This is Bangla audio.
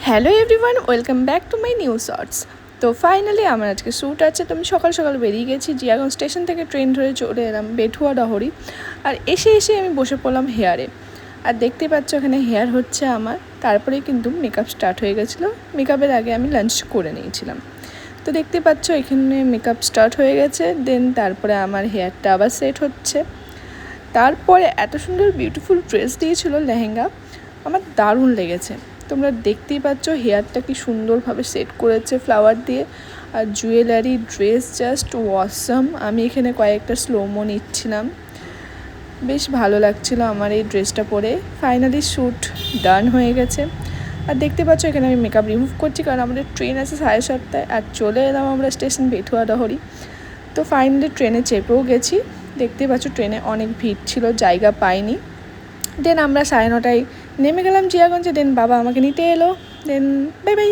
Hello everyone, welcome back to my new shorts. তো ফাইনালি আমার আজকে শ্যুট আছে, তো আমি সকাল সকাল বেরিয়ে গেছি। জিয়াগঞ্জ স্টেশন থেকে ট্রেন ধরে চলে এলাম বেঠুয়া ডহরি। আর এসে আমি বসে পড়লাম হেয়ারে। আর দেখতেই পাচ্ছ এখানে হেয়ার হচ্ছে আমার। তারপরে কিন্তু মেকআপ স্টার্ট হয়ে গেছিলো। মেকআপের আগে আমি লাঞ্চ করে নিয়েছিলাম। তো দেখতে পাচ্ছ এখানে মেকআপ স্টার্ট হয়ে গেছে। দেন তারপরে আমার হেয়ারটা আবার সেট হচ্ছে। তারপরে এত সুন্দর বিউটিফুল ড্রেস দিয়েছিল, লেহেঙ্গা, আমার দারুণ লেগেছে। তোমরা দেখতেই পাচ্ছ হেয়ারটা কি সুন্দরভাবে সেট করেছে ফ্লাওয়ার দিয়ে। আর জুয়েলারি, ড্রেস জাস্ট ওয়াসাম। আমি এখানে কয়েকটা স্লোমো নিচ্ছিলাম, বেশ ভালো লাগছিল আমার এই ড্রেসটা পরে। ফাইনালি শ্যুট ডান হয়ে গেছে। আর দেখতে পাচ্ছ এখানে আমি মেকআপ রিমুভ করছি, কারণ আমাদের ট্রেন আছে 7:30। আর চলে এলাম আমরা স্টেশন বেঠুয়া ডহরি। তো ফাইনালি ট্রেনে চেপেও গেছি। দেখতে পাচ্ছ ট্রেনে অনেক ভিড় ছিল, জায়গা পাইনি। দেন আমরা 9:30টায় নেমে গেলাম জিয়াগঞ্জে। দেন বাবা আমাকে নিতে এলো। দেন বাই বাই।